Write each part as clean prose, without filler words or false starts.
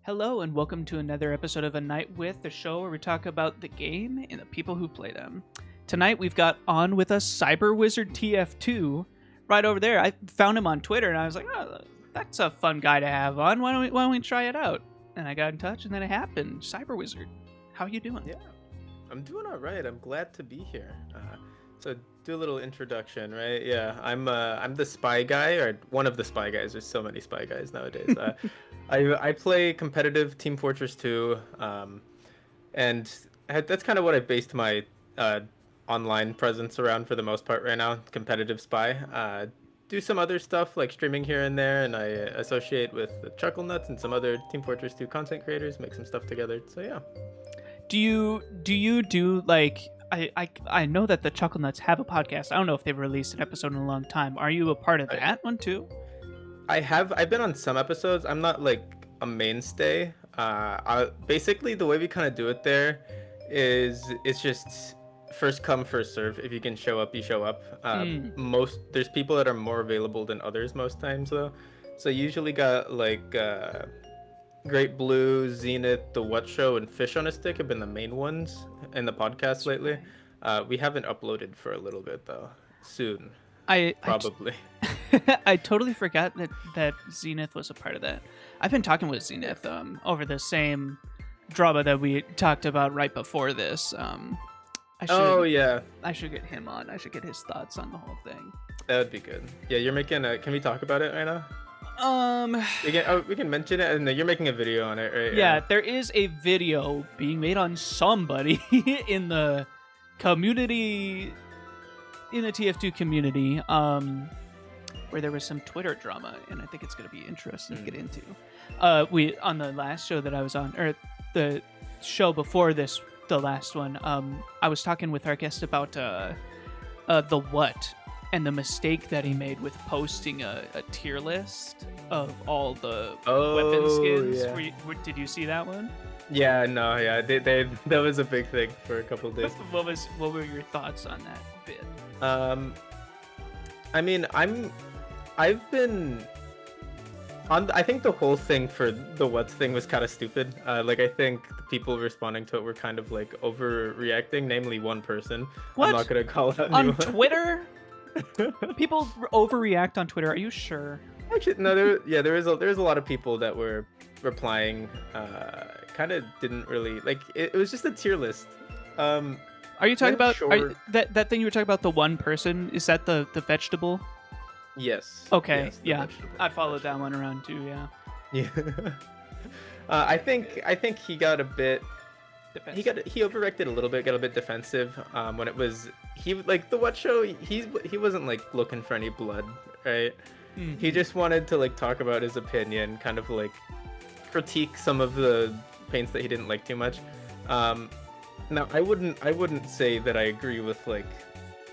Hello, and welcome to another episode of A Night With, the show where we talk about the game and the people who play them. Tonight we've got on with us Cyberwizard TF2 right over there. I found him on Twitter and I was like, oh, that's a fun guy to have on. Why don't we try it out? And I got in touch and then it happened. Cyberwizard, how you doing? Yeah, I'm doing all right. I'm glad to be here. So do a little introduction, right? Yeah, I'm the spy guy, or one of the spy guys. There's so many spy guys nowadays. I play competitive Team Fortress 2, and that's kind of what I've based my online presence around for the most part right now. Competitive spy. Do some other stuff like streaming here and there, and I associate with the Chuckle Nuts and some other Team Fortress 2 content creators, make some stuff together. So yeah. Do you do like I know that the Chuckle Nuts have a podcast. I don't know if they've released an episode in a long time. Are you a part of that one too? I've been on some episodes. I'm not like a mainstay. Basically the way we kind of do it there is it's just first come first serve. If you can show up, you show up. There's people that are more available than others most times though. So usually got like Great Blue, Zenith, The What Show, and Fish on a Stick have been the main ones in the podcast lately. We haven't uploaded for a little bit though. Soon, probably. I totally forgot that Zenith was a part of that. I've been talking with Zenith over the same drama that we talked about right before this. I should get him on. I should get his thoughts on the whole thing. That would be good. Yeah, you're making can we talk about it right now? We can mention it, and you're making a video on it, right? Yeah, there is a video being made on somebody in the community, in the TF2 community, where there was some Twitter drama, and I think it's going to be interesting to get into. We on the last show that I was on, or the show before this, the last one, I was talking with our guest about the what. And the mistake that he made with posting a tier list of all the weapon skins. Yeah. Did you see that one? Yeah, no, yeah, they that was a big thing for a couple of days. What were your thoughts on that bit? I mean, I've been on. I think the whole thing for the what thing was kind of stupid. Like I think the people responding to it were kind of like overreacting. Namely, one person. What? I'm not gonna call out on anyone. Twitter. People overreact on Twitter. Are you sure? Actually, no. There was a lot of people that were replying. Kind of didn't really like. It was just a tier list. Are you talking about that thing you were talking about? The one person, is that the vegetable? Yes. Okay. Yes, yeah. I followed that one around too. Yeah. Yeah. I think he got a bit. Defensive. He overreacted a little bit, got a bit defensive when it was like the what show. He wasn't like looking for any blood, right? Mm-hmm. He just wanted to like talk about his opinion, kind of like critique some of the paints that he didn't like too much. Now I wouldn't say that I agree with like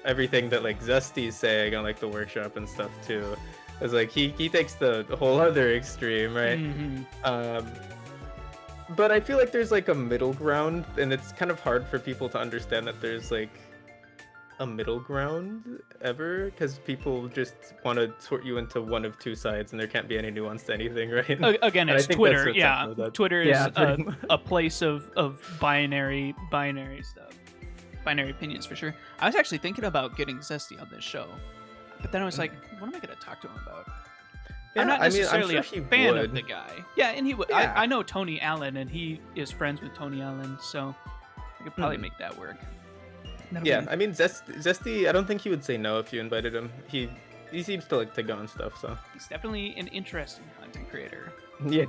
everything that like Zesty's saying on like the workshop and stuff too. It's like he takes the whole other extreme, right? Mm-hmm. But I feel like there's like a middle ground, and it's kind of hard for people to understand that there's like a middle ground ever, because people just want to sort you into one of two sides, and there can't be any nuance to anything, right? Again, it's Twitter. Yeah, Twitter is pretty a place of binary stuff, binary opinions for sure. I was actually thinking about getting Zesty on this show, but then I was like, what am I going to talk to him about? Yeah, I'm not necessarily I'm sure a fan would. of the guy. Yeah, and he would. Yeah. I know Tony Allen, and he is friends with Tony Allen, so I could probably make that work. Yeah, I mean, Zesty, I don't think he would say no if you invited him. He seems to like to go on stuff, so. He's definitely an interesting content creator. Yeah.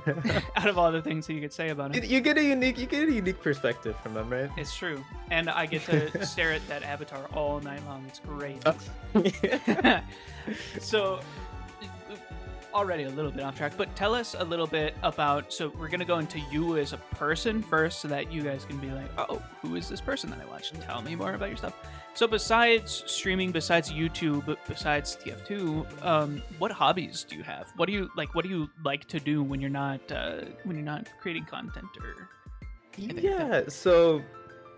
Out of all the things that you could say about him. You get a unique perspective from him, right? It's true. And I get to stare at that avatar all night long. It's great. So, already a little bit off track, but tell us a little bit about, so we're going to go into you as a person first so that you guys can be like, oh, who is this person that I watched? Tell me more about your stuff. So besides streaming, besides YouTube, besides TF2, what hobbies do you have? What do you like to do when you're not creating content or anything like that? So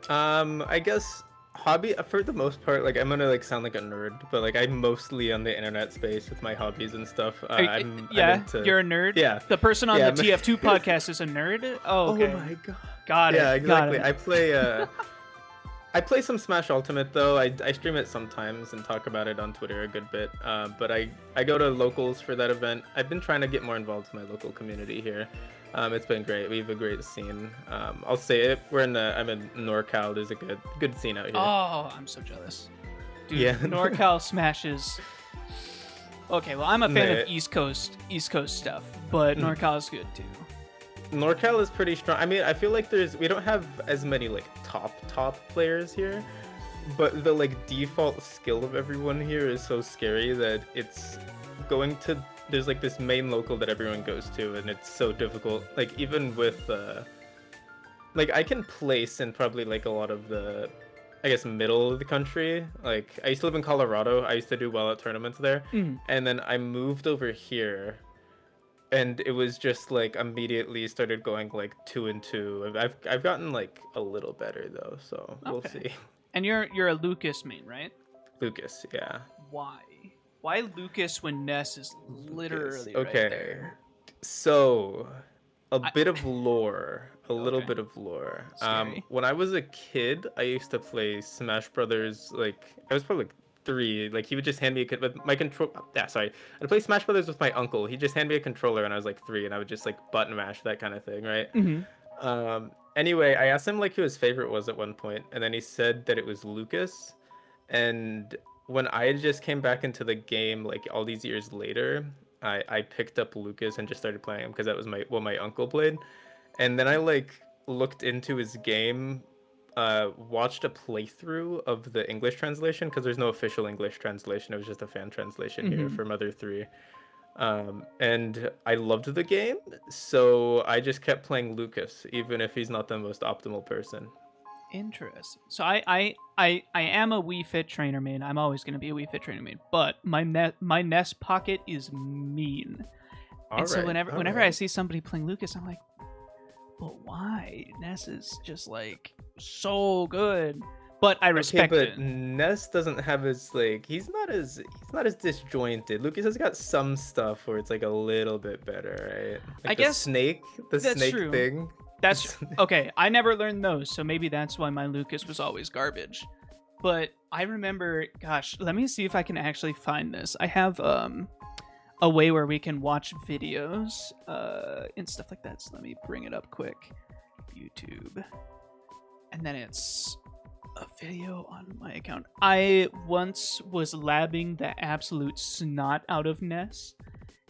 I guess hobby for the most part, like I'm gonna like sound like a nerd, but like I'm mostly on the internet space with my hobbies and stuff. Yeah, I'm into, you're a nerd. yeah, The person on yeah. the TF2 podcast is a nerd. Oh, Oh okay. my god. Got it. Yeah, exactly. Got it. I play some Smash Ultimate though. I stream it sometimes and talk about it on Twitter a good bit. But I go to locals for that event. I've been trying to get more involved in my local community here. It's been great. We have a great scene. I'll say it. I'm in NorCal. There's a good scene out here. Oh, I'm so jealous. Dude, Yeah. NorCal smashes. Okay, well, I'm a fan Nah. of East Coast stuff, but NorCal is good too. NorCal is pretty strong. I mean, I feel like we don't have as many like top players here, but the like default skill of everyone here is so scary that it's going to. There's like this main local that everyone goes to, and it's so difficult. Like even with like I can place in probably like a lot of the, I guess, middle of the country. Like I used to live in Colorado. I used to do well at tournaments there, and then I moved over here. And it was just like immediately started going like 2-2. I've gotten like a little better though, so we'll see. And you're a Lucas main, right? Lucas, yeah. Why? Why Lucas when Ness is literally okay. right there? So a bit of lore, a little Okay. bit of lore. Scary. When I was a kid, I used to play Smash Brothers. Like I was probably like 3. Like he would just hand me with my control. Yeah, sorry. I'd play Smash Brothers with my uncle. He'd just hand me a controller when I was like 3, and I would just like button mash that kind of thing, right? Anyway, I asked him like who his favorite was at one point, and then he said that it was Lucas. And when I just came back into the game, like all these years later, I picked up Lucas and just started playing him because that was what my uncle played. And then I like looked into his game, watched a playthrough of the English translation because there's no official English translation. It was just a fan translation here for Mother 3. And I loved the game, so I just kept playing Lucas, even if he's not the most optimal person. Interesting. So I am a Wii Fit trainer main. I'm always going to be a Wii Fit trainer main, but my Ness pocket is mean. So whenever I see somebody playing Lucas, I'm like, but why? Ness is just like so good. But I respect it. Ness doesn't have his like he's not as disjointed. Lucas has got some stuff where it's like a little bit better, right? Like I guess the snake true. thing. That's okay. I never learned those, so maybe that's why my Lucas was always garbage. But I remember, gosh, let me see if I can actually find this. I have a way where we can watch videos and stuff like that. So let me bring it up quick. YouTube. And then it's a video on my account. I once was labbing the absolute snot out of Ness,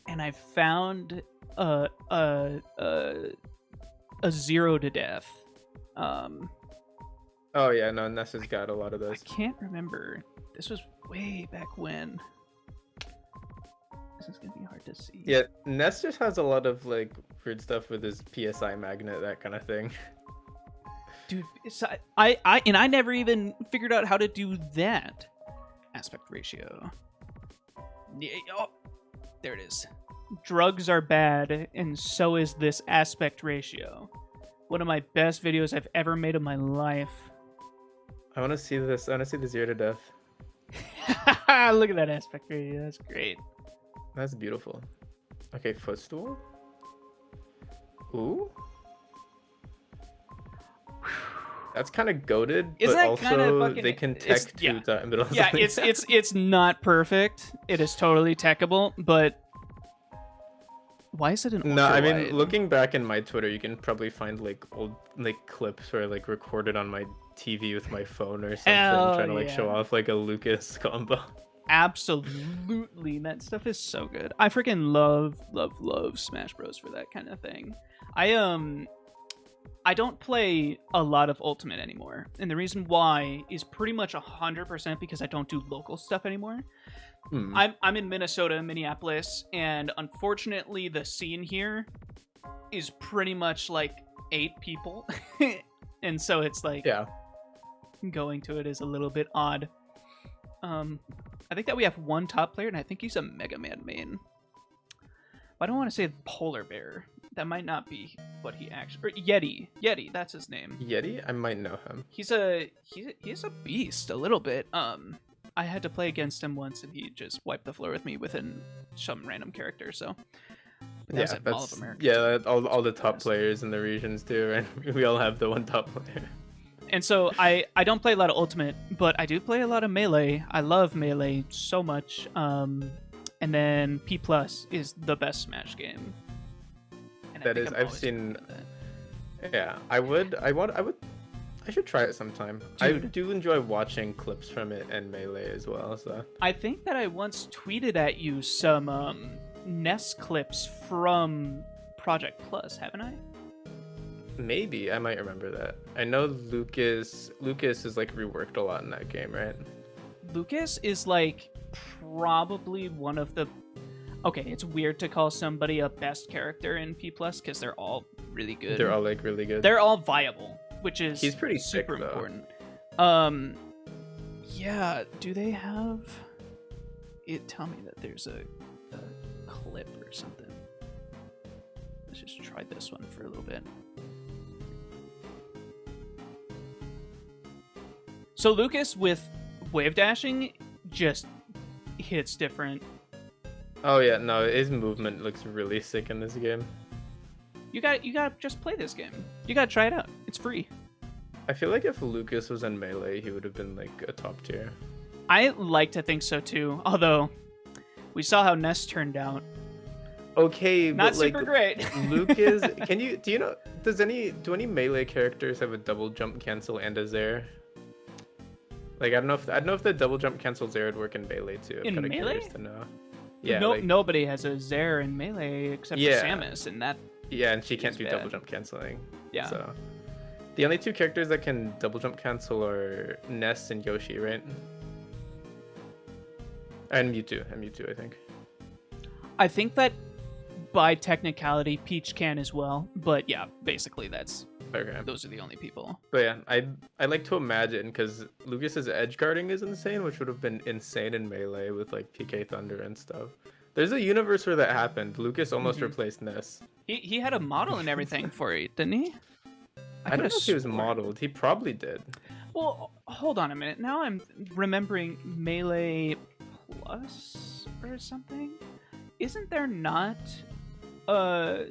and I found a 0 to death. Oh yeah, no, Ness has got a lot of those. I can't remember. This was way back when. This is gonna be hard to see. Yeah, Ness just has a lot of like weird stuff with his PSI magnet, that kind of thing. Dude, I never even figured out how to do that. Aspect ratio. Yeah, oh, there it is. Drugs are bad, and so is this aspect ratio. One of my best videos I've ever made of my life. I want to see this. I want to see the 0 to death. Look at that aspect ratio. That's great. That's beautiful. Okay, footstool. Ooh. That's kind of goated, but also they can tech 2 times. Yeah, it's not perfect. It is totally techable, but why is it an No, I ultra-wide? mean, looking back in my Twitter, you can probably find like old like clips where I like recorded on my TV with my phone or something, trying to like show off like a Lucas combo. Absolutely, that stuff is so good. I freaking love Smash Bros for that kind of thing. I don't play a lot of Ultimate anymore, and the reason why is pretty much 100% because I don't do local stuff anymore. I'm in Minnesota, Minneapolis, and unfortunately the scene here is pretty much like 8 people. And so it's like going to it is a little bit odd. I think that we have one top player, and I think he's a Mega Man main. I don't want to say Polar Bear, That might not be what he actually. Or Yeti, that's his name. Yeti? I might know him. He's a beast a little bit. I had to play against him once, and he just wiped the floor with me within some random character. So, but that was at Mall of America. Yeah, all the top players in the regions too, right? We all have the one top player. And so I don't play a lot of Ultimate, but I do play a lot of Melee. I love Melee so much. And then P+ is the best Smash game. And that is, I've seen. Yeah, I should try it sometime. Dude. I do enjoy watching clips from it and Melee as well. So I think that I once tweeted at you some NES clips from Project Plus, haven't I? maybe I might remember that. I know Lucas is like reworked a lot in that game, right? Lucas is like probably one of the. Okay, it's weird to call somebody a best character in P+ because they're all really good. They're all like really good. They're all viable, which is he's pretty super sick, important. Yeah. Do they have it? Tell me that there's a clip or something. Let's just try this one for a little bit. So Lucas with wave dashing just hits different. Oh yeah, no, his movement looks really sick in this game. You gotta just play this game. You gotta try it out. It's free. I feel like if Lucas was in Melee, he would have been like a top tier. I like to think so too. Although we saw how Ness turned out. Okay, not but, like, super great. Lucas, do any Melee characters have a double jump cancel and a Zair? Like I don't know if the double jump cancel Zair would work in Melee too. I'm in kinda Melee? curious to know. Yeah, nobody has a Zair in Melee except for Samus, and that. Yeah, and she can't do bad. double jump canceling. Yeah. So the only two characters that can double jump cancel are Ness and Yoshi, right? And Mewtwo, I think. I think that by technicality, Peach can as well, but yeah, basically those are the only people. But yeah, I like to imagine because Lucas's edge guarding is insane, which would have been insane in Melee with like PK Thunder and stuff. There's a universe where that happened. Lucas almost replaced Ness. He had a model and everything for it, didn't he? I don't know if he was modeled. He probably did. Well, hold on a minute. Now I'm remembering Melee Plus or something. Isn't there not a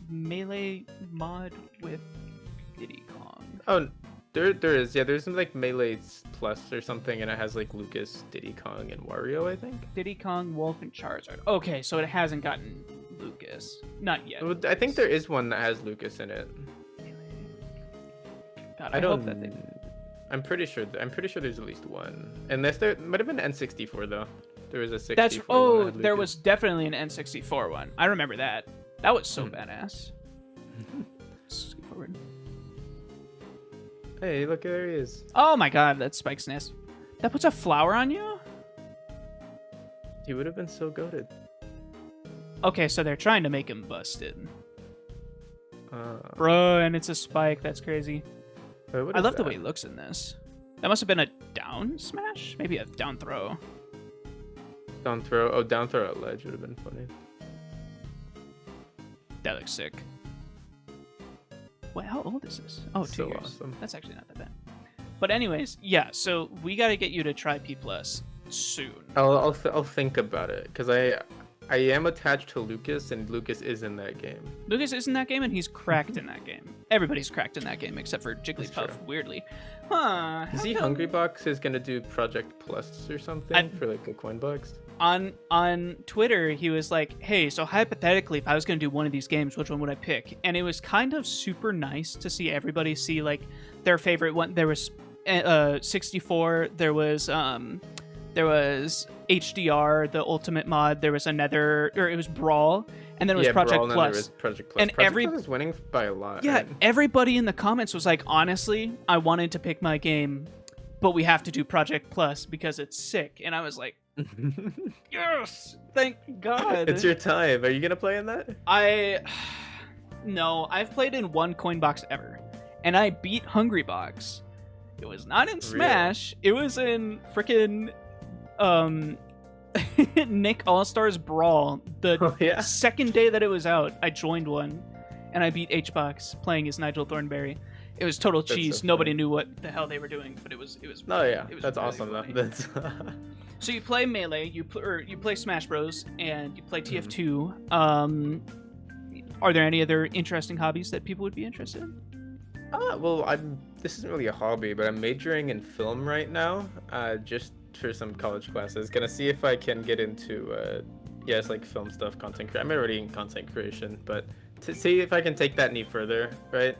Melee mod with Diddy Kong? Oh, there is. Yeah, there's some like Melee Plus or something, and it has like Lucas, Diddy Kong, and Wario, I think. Diddy Kong, Wolf, and Charizard. Okay, so it hasn't gotten Lucas. Not yet. I think there is one that has Lucas in it. God, I hope that I'm pretty sure there's at least one. Unless there might have been N64 though. There was a 64. There was definitely an N64 one. I remember that. That was so badass. Forward. Hey, look, there he is. Oh my god, that's Spike's Nest. That puts a flower on you? He would have been so goated. Okay, so they're trying to make him busted. Bro, and it's a Spike. That's crazy. I love the way he looks in this. That must have been a down smash? Maybe a down throw. Down throw? Oh, down throw at ledge would have been funny. That looks sick. Wait, how old is this? Oh, 2 so years. Awesome. That's actually not that bad. But anyways, yeah, so we got to get you to try P+ soon. I'll think about it, because I am attached to Lucas, and Lucas is in that game. Lucas is in that game, and he's cracked in that game. Everybody's cracked in that game, except for Jigglypuff, weirdly. Huh. Is he Hungrybox is going to do Project Plus or something for like a coin box? On Twitter, he was like, hey, so hypothetically, if I was going to do one of these games, which one would I pick? And it was kind of super nice to see everybody see like their favorite one. There was 64, there was HDR, the ultimate mod, there was it was Brawl, and then it was Project Brawl, Plus. And there was Project Plus. And Project Plus is winning by a lot. Yeah, right? Everybody in the comments was like, honestly, I wanted to pick my game, but we have to do Project Plus because it's sick. And I was like, yes, thank God. It's your time. Are you gonna play in that? No, I've played in one coin box ever, and I beat Hungrybox. It was not in Smash. It was in frickin' Nick All-Stars Brawl. The Oh yeah. second day that it was out, I joined one, and I beat Hbox playing as Nigel Thornberry. It was total That's cheese. so Nobody funny. knew what the hell they were doing, but it was. Oh yeah, it was that's really awesome funny. though. That's So you play Melee, you play Smash Bros, and you play Mm-hmm. TF2. Are there any other interesting hobbies that people would be interested in? well, this isn't really a hobby, but I'm majoring in film right now, just for some college classes. Gonna see if I can get into it's like film stuff, content creation. I'm already in content creation, but to see if I can take that any further, right?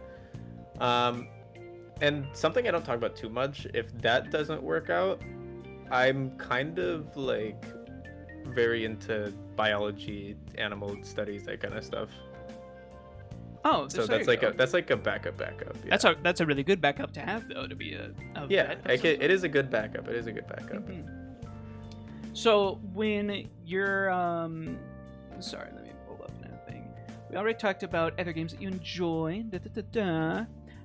And something I don't talk about too much, if that doesn't work out, I'm kind of like very into biology, animal studies, that kind of stuff. Oh, So there that's you like go. that's like a backup. Yeah. That's a really good backup to have, though, to be a Yeah, vet. it is a good backup. It is a good backup. Mhm. So when you're sorry, let me pull up another thing. We already talked about other games that you enjoy.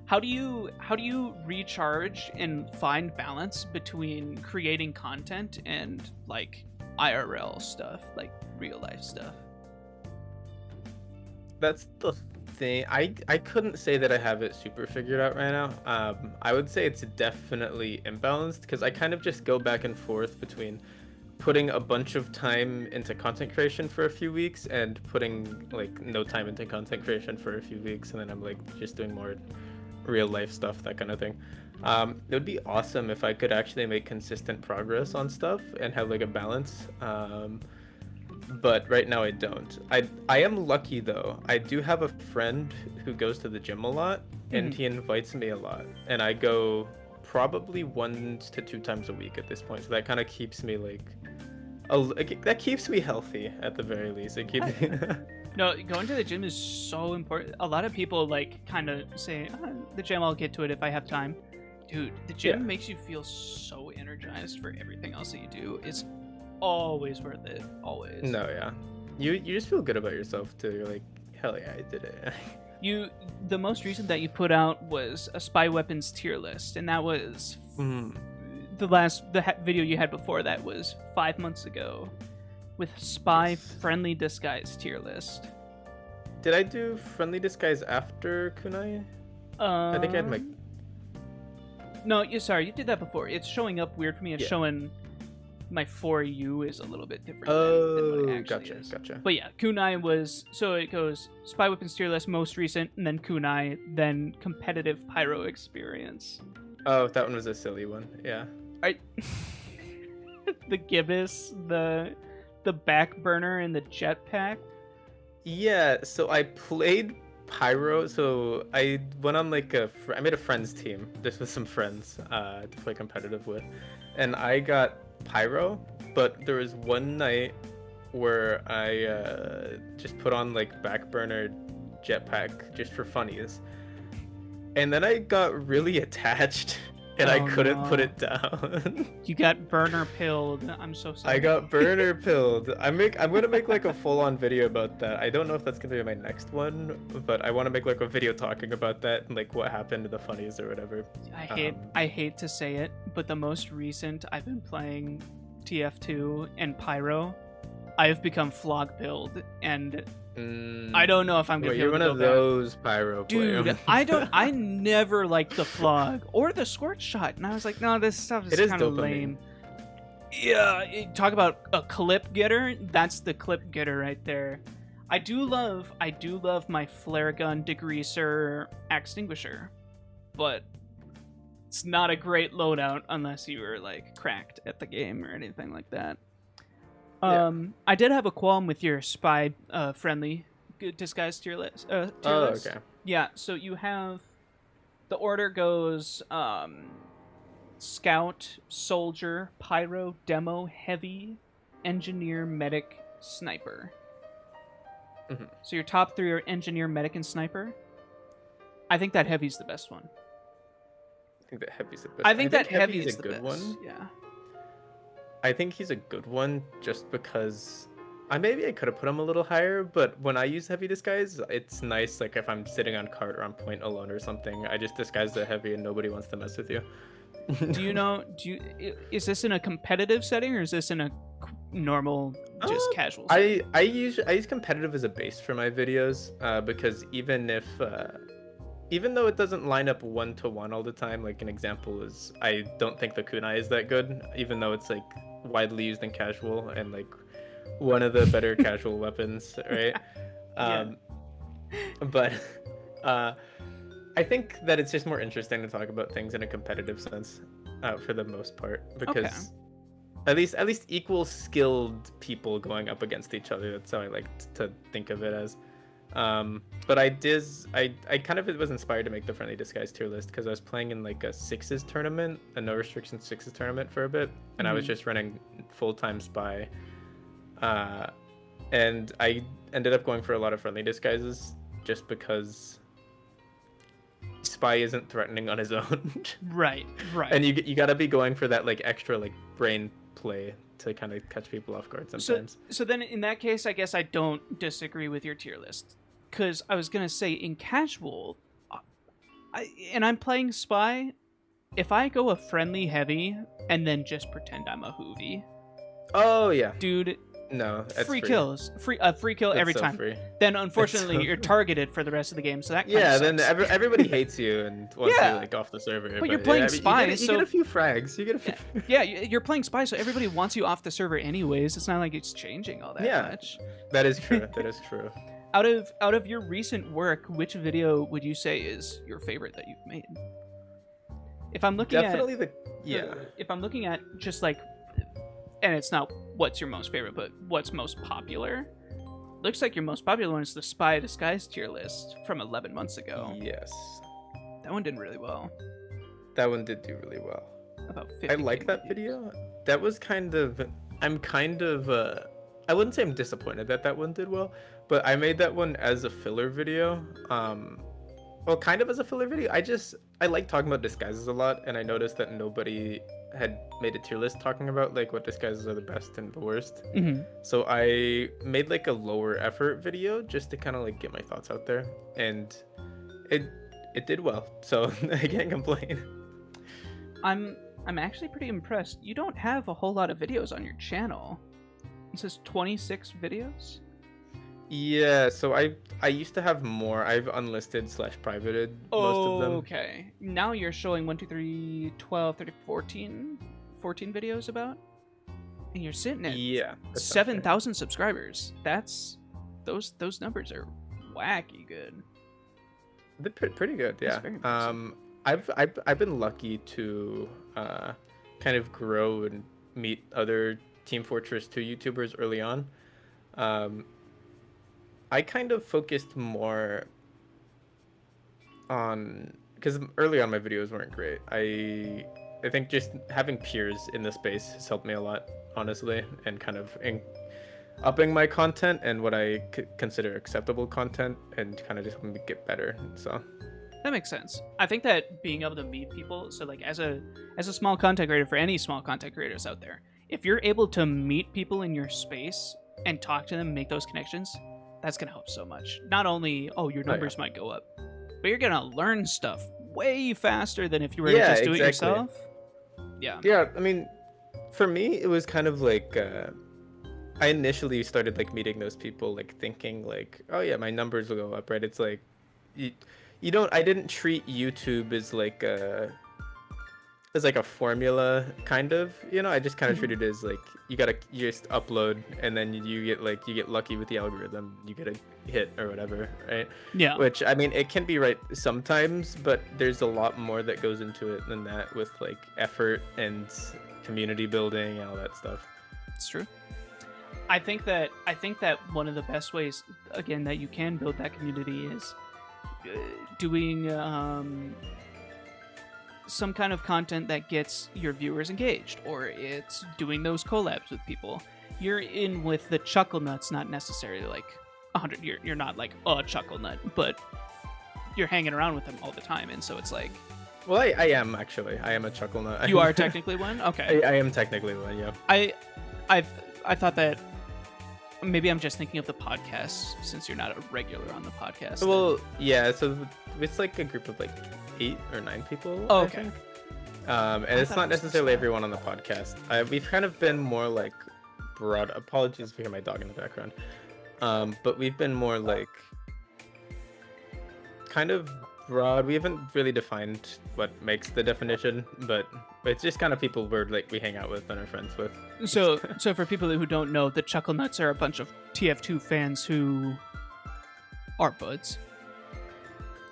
How do you recharge and find balance between creating content and like IRL stuff, like real life stuff? That's the thing. I couldn't say that I have it super figured out right now. I would say it's definitely imbalanced because I kind of just go back and forth between putting a bunch of time into content creation for a few weeks and putting like no time into content creation for a few weeks, and then I'm like just doing more real life stuff, that kind of thing. It would be awesome if I could actually make consistent progress on stuff and have like a balance. But right now I don't. I am lucky though. I do have a friend who goes to the gym a lot, and he invites me a lot, and I go probably 1 to 2 times a week at this point. So that kind of keeps me like, that keeps me healthy at the very least. It keeps me. No, going to the gym is so important. A lot of people like kind of say, the gym, I'll get to it if I have time. Dude, the gym Yeah. makes you feel so energized for everything else that you do. It's always worth it. Always. No, yeah. You just feel good about yourself too. You're like, hell yeah, I did it. The most recent that you put out was a spy weapons tier list, and that was the video you had before that was 5 months ago, with spy Yes. friendly disguise tier list. Did I do friendly disguise after Kunai? I think I had my. No, you did that before. It's showing up weird for me. It's Yeah. showing my For You is a little bit different than what it actually Gotcha, is. gotcha. But yeah, Kunai was, so it goes Spy Weapons tier list most recent, and then Kunai, then competitive pyro experience. Oh, that one was a silly one. Yeah. The gibbous, the back burner, and the jetpack. Yeah, so I played Pyro. So I went on like I made a friends team just with some friends to play competitive with, and I got Pyro. But there was one night where I just put on like back burner jetpack just for funnies, and then I got really attached. And I couldn't put it down. You got burner pilled. I'm so sorry. I got burner pilled. I'm gonna make like a full-on video about that. I don't know if that's gonna be my next one, but I want to make like a video talking about that and like what happened to the funnies or whatever. I hate to say it, but the most recent I've been playing TF2 and Pyro, I have become flog pilled, and I don't know if I'm gonna Wait, be you're able one to of go back. those Pyro Dude, players. I never liked the flog or the squirt shot, and I was like, no, this stuff is It is kind of dopamine. lame. Yeah, talk about a clip getter. That's the clip getter right there. I do love my flare gun, degreaser, extinguisher, but it's not a great loadout unless you were like cracked at the game or anything like that. Yeah. I did have a qualm with your spy friendly disguise tier list. List. Okay. Yeah, so you have the order goes scout, soldier, pyro, demo, heavy, engineer, medic, sniper. Mhm. So your top three are engineer, medic, and sniper. I think that heavy's the best one. I think that heavy's the best. I think that heavy Heavy's is a the good best. one. Yeah. I think he's a good one just because I could have put him a little higher, but when I use heavy disguise, it's nice. Like if I'm sitting on cart or on point alone or something, I just disguise the heavy and nobody wants to mess with you. Do you know? Is this in a competitive setting or is this in a normal, just Uh, casual? I use competitive as a base for my videos, because even though it doesn't line up 1-to-1 all the time, like an example is I don't think the kunai is that good, even though it's like widely used in casual and like one of the better casual weapons, right? Yeah. But uh, I think that it's just more interesting to talk about things in a competitive sense, for the most part, because at least equal skilled people going up against each other. That's how I like to think of it as. But I kind of was inspired to make the Friendly Disguise tier list because I was playing in like a sixes tournament, a no restriction sixes tournament for a bit, and I was just running full-time spy. And I ended up going for a lot of Friendly Disguises just because spy isn't threatening on his own. Right. And you gotta be going for that like extra like brain play to kind of catch people off guard sometimes. So then in that case, I guess I don't disagree with your tier list, because I was gonna say in casual, and I'm playing spy. If I go a friendly heavy and then just pretend I'm a hoovy, Oh yeah, dude, no, that's free kills, free kill every so time. free. Then unfortunately so you're free. targeted for the rest of the game, so that Yeah, then then everybody hates you and wants Yeah. you like off the server. But you're playing spy, you so get a few frags. You get a few. yeah, you're playing spy, so everybody wants you off the server anyways. It's not like it's changing all that Yeah. much. That is true. That is true. Out of your recent work, which video would you say is your favorite that you've made? If I'm looking Definitely if I'm looking at just like, and it's not what's your most favorite, but what's most popular. Looks like your most popular one is the Spy Disguise tier list from 11 months ago. Yes, That one did really well. that one did do really well. About 50. I like that video. That was kind of. I'm kind of. I wouldn't say I'm disappointed that that one did well, but I made that one as a filler video. Well, kind of as a filler video. I like talking about disguises a lot, and I noticed that nobody had made a tier list talking about like what disguises are the best and the worst. Mm-hmm. So I made like a lower effort video just to kind of like get my thoughts out there, and it did well. So I can't complain. I'm actually pretty impressed. You don't have a whole lot of videos on your channel. It says 26 videos. Yeah, so I used to have more. I've unlisted / privated most of them. Okay. Now you're showing 1, 2, 3, 12, 13, 14 videos about? And you're sitting at Yeah, that sounds fair. 7,000 subscribers. Those numbers are wacky good. They're pretty good, That's yeah. very impressive. I've been lucky to kind of grow and meet other Team Fortress 2 YouTubers early on. I kind of focused more on, because early on my videos weren't great. I think just having peers in the space has helped me a lot, honestly, and kind of upping my content and what I consider acceptable content, and kind of just helping me get better. So That makes sense. I think that being able to meet people, so like as a small content creator, for any small content creators out there, if you're able to meet people in your space and talk to them, make those connections, that's gonna help so much. Not only your numbers might go up, but you're gonna learn stuff way faster than if you were to just do it yourself. Yeah, I mean, for me it was kind of like I initially started like meeting those people like thinking like, oh yeah, my numbers will go up, right? It's like you don't, I didn't treat YouTube as like a formula, kind of, you know. I just kind of treated it as like you just upload, and then you get lucky with the algorithm, you get a hit or whatever, right? Yeah. Which, I mean, it can be right sometimes, but there's a lot more that goes into it than that, with like effort and community building and all that stuff. It's true. I think that one of the best ways, again, that you can build that community is doing some kind of content that gets your viewers engaged, or it's doing those collabs with people. You're in with the chuckle nuts, not necessarily like 100. You're not like a chuckle nut, but you're hanging around with them all the time, and so it's like. Well, I am actually. I am a chuckle nut. You are technically one. Okay. I am technically one. Yeah. I thought that maybe I'm just thinking of the podcast, since you're not a regular on the podcast. Well, yeah. So it's like a group of like 8 or 9 people. Oh, I okay. think. And it's not necessarily everyone on the podcast. We've kind of been more like broad. Apologies if you hear my dog in the background. But we've been more like kind of broad. We haven't really defined what makes the definition, but it's just kind of people we hang out with and are friends with. So for people who don't know, the Chuckle Nuts are a bunch of TF2 fans who are buds.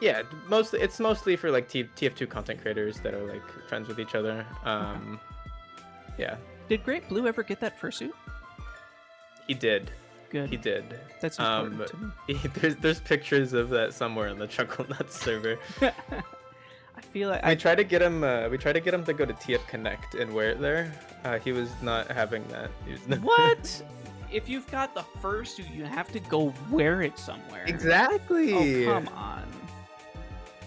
Yeah, it's mostly for like TF2 content creators that are like friends with each other. Yeah. Did Great Blue ever get that fursuit? He did. Good. He did. That's important to me. There's pictures of that somewhere in the Chuckle Nuts server. I feel like I tried to get him. We tried to get him to go to TF Connect and wear it there. He was not having that. What? If you've got the fursuit, you have to go wear it somewhere. Exactly. Oh, come on.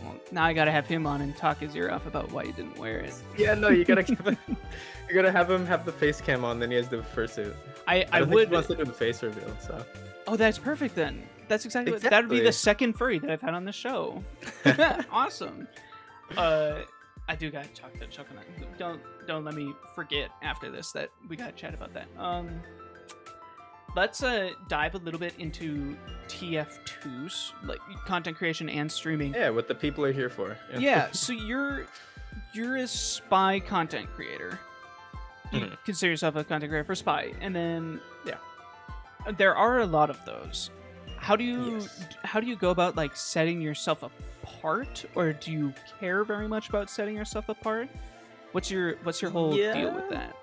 Well, now I gotta have him on and talk his ear off about why you didn't wear it. Yeah, no, you gotta have him have the face cam on, then he has the fursuit. I don't think he wants to do the face reveal, so. Oh, that's perfect then. That's exactly. That would be the second furry that I've had on the show. Awesome. I do got chocolate. Don't let me forget after this that we gotta chat about that. Let's dive a little bit into TF2's like content creation and streaming. Yeah, what the people are here for. Yeah. So you're a spy content creator. You consider yourself a content creator for spy, and then there are a lot of those. How do you go about like setting yourself apart, or do you care very much about setting yourself apart? What's your whole deal with that?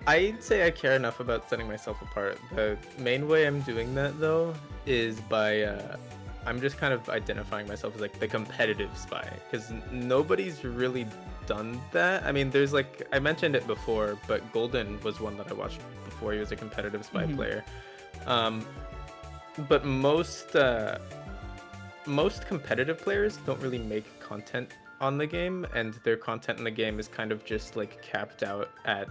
I'd say I care enough about setting myself apart. The main way I'm doing that though is by I'm just kind of identifying myself as like the competitive spy, because nobody's really done that. I mean, there's like I mentioned it before, but Golden was one that I watched before. He was a competitive spy player. But most competitive players don't really make content on the game, and their content in the game is kind of just like capped out at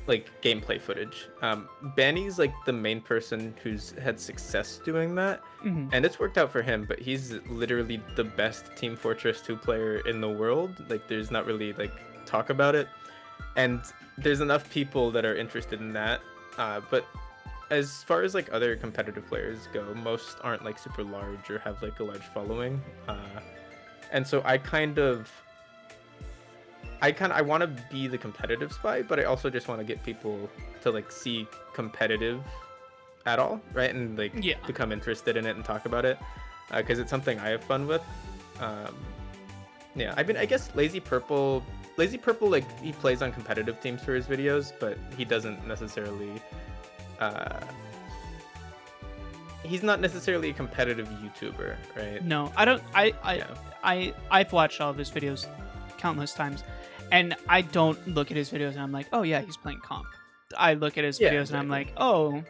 like gameplay footage. Banny's like the main person who's had success doing that, and it's worked out for him, but he's literally the best Team Fortress 2 player in the world. Like there's not really like talk about it, and there's enough people that are interested in that, but as far as like other competitive players go, most aren't like super large or have like a large following, and so I want to be the competitive spy, but I also just want to get people to like see competitive at all, right? And like become interested in it and talk about it, because it's something I have fun with. Yeah, I mean, I guess Lazy Purple, like he plays on competitive teams for his videos, but he doesn't necessarily. He's not necessarily a competitive YouTuber, right? No, I don't. I've watched all of his videos countless times, and I don't look at his videos and I'm like, oh yeah, he's playing comp. I look at his videos and I'm like, oh,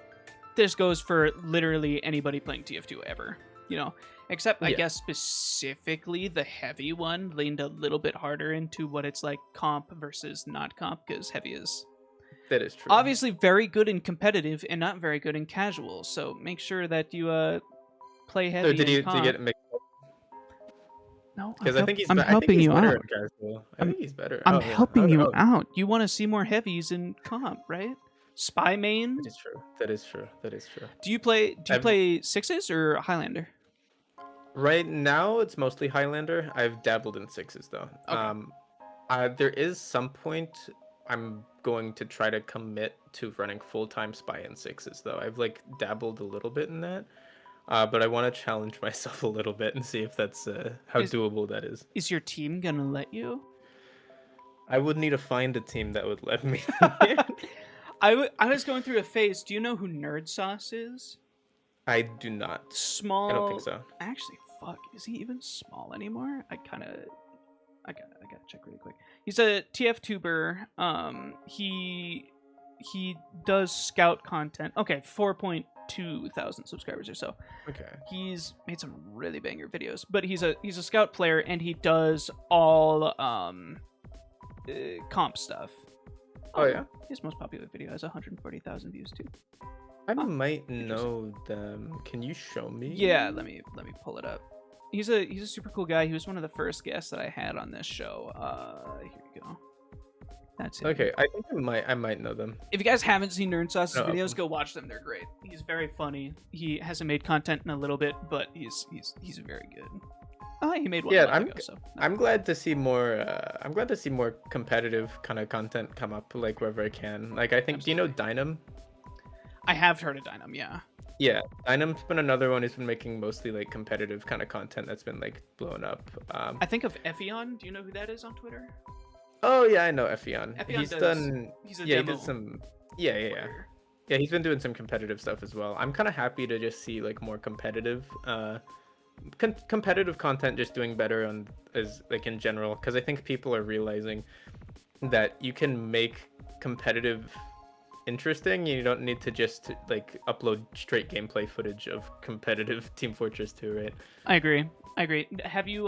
this goes for literally anybody playing TF2 ever, you know. Except I guess specifically the heavy one leaned a little bit harder into what it's like comp versus not comp, because heavy is. That is true. Obviously very good in competitive and not very good in casual, so make sure that you play heavy. So did you get it mixed up? No, because I think he's helping you out. I think he's better. I'm helping you out. You want to see more heavies in comp, right? Spy main. That is true. Do you play sixes or Highlander? Right now it's mostly Highlander. I've dabbled in sixes though. Okay. There is some point I'm going to try to commit to running full-time spy in sixes though. I've like dabbled a little bit in that, but I want to challenge myself a little bit and see if that's how doable that is. Is your team gonna let you? I would need to find a team that would let me. I was going through a phase. Do you know who Nerd Sauce is? I do not. Small. I don't think so. Actually, fuck. Is he even small anymore? I gotta check really quick. He's a TF-tuber. He does scout content. Okay, 4.2 thousand subscribers or so. Okay. He's made some really banger videos, but he's a scout player and he does all comp stuff. Oh yeah. His most popular video has 140,000 views too. I might know them. Can you show me? Yeah, let me pull it up. He's a super cool guy. He was one of the first guests that I had on this show. Here we go. That's it. Okay, I think I might know them. If you guys haven't seen Nerd Sauce's No. videos, go watch them. They're great. He's very funny. He hasn't made content in a little bit, but he's very good. Oh, he made one. Yeah, month ago, so I'm glad to see more. I'm glad to see more competitive kind of content come up, like wherever I can. Like I think, do you know Dynam? I have heard of Dynam. Yeah. Yeah, Dynam's been another one who's been making mostly like competitive kind of content that's been like blown up. I think of Effion. Do you know who that is on Twitter? Oh yeah, I know Effion. He's a He demo did some. Yeah. Yeah, he's been doing some competitive stuff as well. I'm kind of happy to just see like more competitive, competitive content just doing better on as like in general, because I think people are realizing that you can make competitive interesting. You don't need to just like upload straight gameplay footage of competitive Team Fortress 2, right? I agree. Have you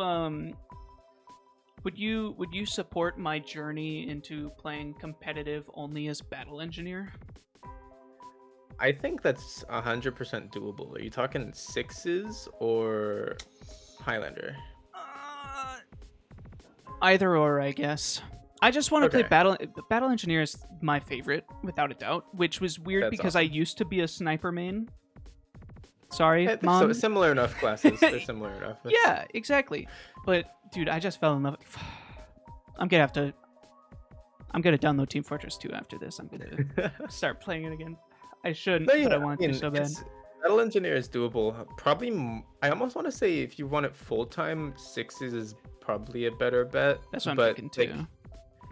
would you support my journey into playing competitive only as battle engineer? I think that's 100% doable. Are you talking sixes or Highlander? Either or, I guess. I just want to play Okay. battle engineer is my favorite without a doubt, which was weird That's because awesome. I used to be a sniper main. Sorry, Yeah, mom. so similar enough classes. They're similar enough. Yeah, exactly. But dude, I just fell in love. I'm gonna download Team Fortress 2 after this. I'm gonna start playing it again. I shouldn't, No, yeah, but I want to so bad. Battle Engineer is doable. Probably, I almost want to say if you want it full time, sixes is probably a better bet. That's what I'm but thinking too.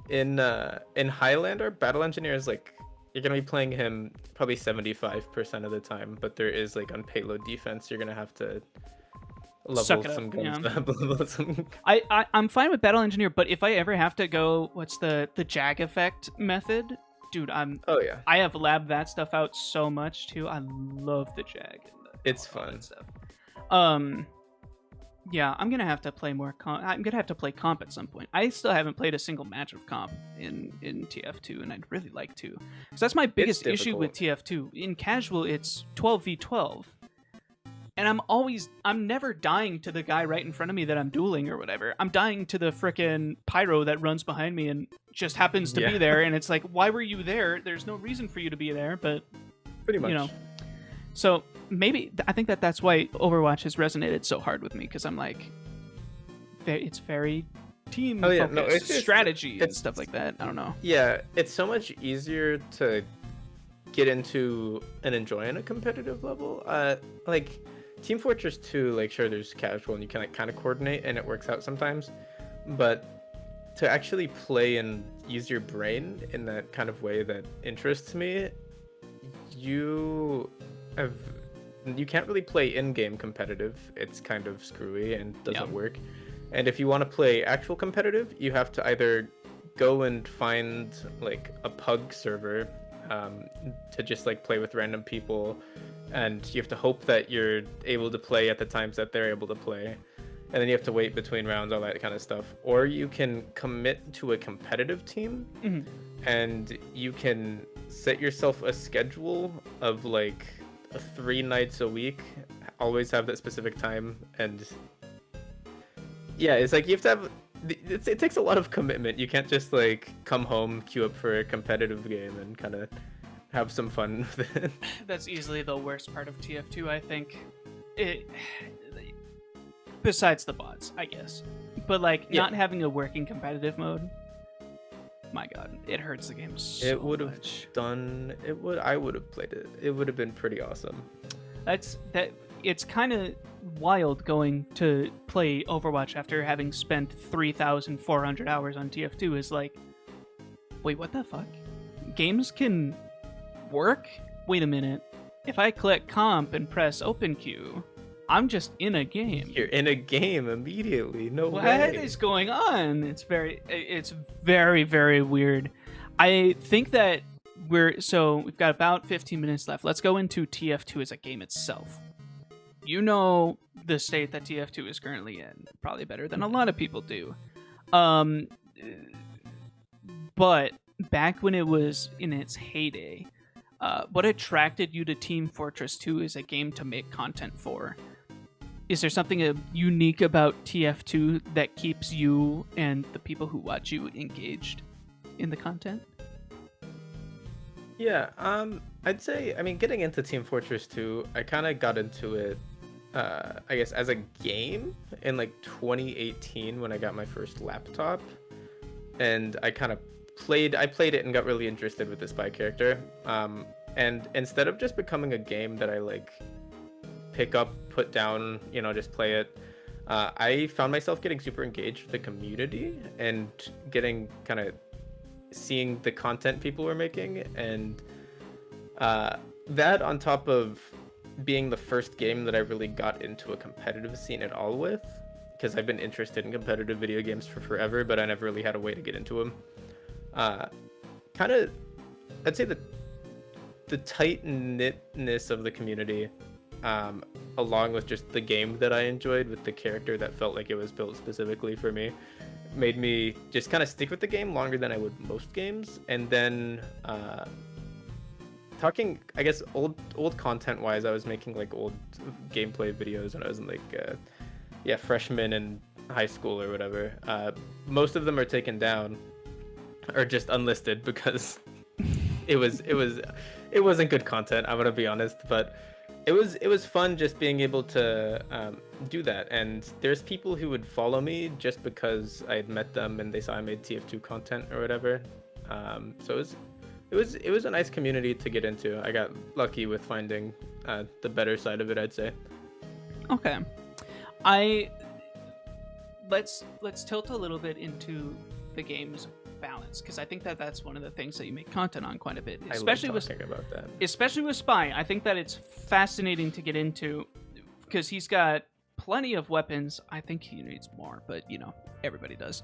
Like, in Highlander, Battle Engineer is like you're gonna be playing him probably 75% of the time, but there is like on payload defense, you're gonna have to Suck level it up, some guns yeah. up, level some. I'm fine with battle engineer, but if I ever have to go, what's the jag effect method? Dude, Oh yeah, I have labbed that stuff out so much too. I love the jag. it's all fun. that stuff. Yeah, I'm gonna have to play more comp. I'm gonna have to play comp at some point. I still haven't played a single match of comp in TF2, and I'd really like to, because that's my biggest issue with TF2. In casual, it's 12v12, and I'm never dying to the guy right in front of me that I'm dueling or whatever. I'm dying to the frickin' pyro that runs behind me and just happens to be there, and it's like, why were you there? There's no reason for you to be there, but Pretty much. you know. So maybe I think that's why Overwatch has resonated so hard with me, because I'm like, it's very team focused, it's just, strategy and stuff like that. I don't know. Yeah, it's so much easier to get into and enjoy on a competitive level. Like Team Fortress 2, like sure there's casual and you can like kind of coordinate and it works out sometimes, but to actually play and use your brain in that kind of way that interests me, you can't really play in-game competitive. It's kind of screwy and doesn't work. And if you want to play actual competitive, you have to either go and find like a pug server to just like play with random people, and you have to hope that you're able to play at the times that they're able to play, and then you have to wait between rounds, all that kind of stuff. Or you can commit to a competitive team, and you can set yourself a schedule of like 3 nights a week, always have that specific time, and yeah, it's like you have to have it takes a lot of commitment. You can't just like come home, queue up for a competitive game, and kind of have some fun with it. That's easily the worst part of TF2, I think. Besides the bots, I guess. But like not having a working competitive mode, my god, it hurts the game so It would have much. I would have played it. It would have been pretty awesome. It's kind of wild going to play Overwatch after having spent 3,400 hours on TF2 is like, wait, what the fuck? Games can work? Wait a minute. If I click comp and press open queue, I'm just in a game. You're in a game immediately. No way. What is going on? It's very, very weird. I think that we've got about 15 minutes left. Let's go into TF2 as a game itself. You know the state that TF2 is currently in, probably better than a lot of people do. But back when it was in its heyday, what attracted you to Team Fortress 2 as a game to make content for? Is there something unique about TF2 that keeps you and the people who watch you engaged in the content? Yeah, I'd say, I mean, getting into Team Fortress 2, I kind of got into it, I guess, as a game in like 2018 when I got my first laptop, and I played it and got really interested with the spy character. And instead of just becoming a game that I like pick up, put down, just play it, I found myself getting super engaged with the community and getting kind of seeing the content people were making, and that on top of being the first game that I really got into a competitive scene at all with, because I've been interested in competitive video games for forever, but I never really had a way to get into them. I'd say the tight-knitness of the community, along with just the game that I enjoyed with the character that felt like it was built specifically for me, made me just kind of stick with the game longer than I would most games. And then talking, I guess, old content wise, I was making like old gameplay videos when I was in like freshman in high school or whatever. Most of them are taken down or just unlisted because it wasn't good content, I'm gonna be honest, but it was fun just being able to do that. And there's people who would follow me just because I had met them and they saw I made TF2 content or whatever. So it was a nice community to get into. I got lucky with finding the better side of it, I'd say. Okay, let's tilt a little bit into the game's balance, because I think that that's one of the things that you make content on quite a bit, especially about that. Especially with Spy. I think that it's fascinating to get into because he's got plenty of weapons. I think he needs more, but everybody does.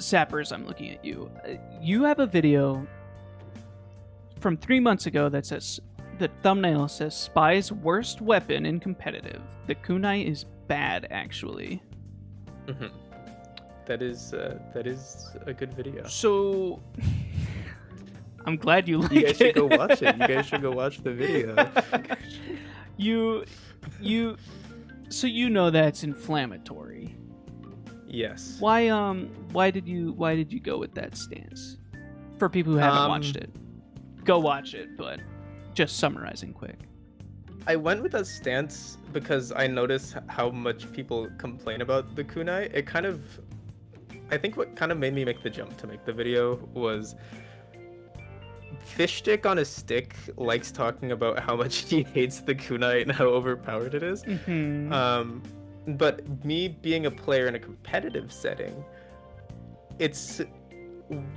Sappers, I'm looking at you. You have a video from 3 months ago that says, the thumbnail says Spy's worst weapon in competitive. The kunai is bad, actually. Mm-hmm. That is a good video. So I'm glad you like it. You guys should go watch it. You guys should go watch the video. So that's inflammatory. Yes. Why did you go with that stance? For people who haven't watched it, go watch it, but just summarizing quick. I went with that stance because I noticed how much people complain about the kunai. I think what kind of made me make the jump to make the video was Fishstick on a Stick likes talking about how much he hates the kunai and how overpowered it is. Mm-hmm. But me being a player in a competitive setting, it's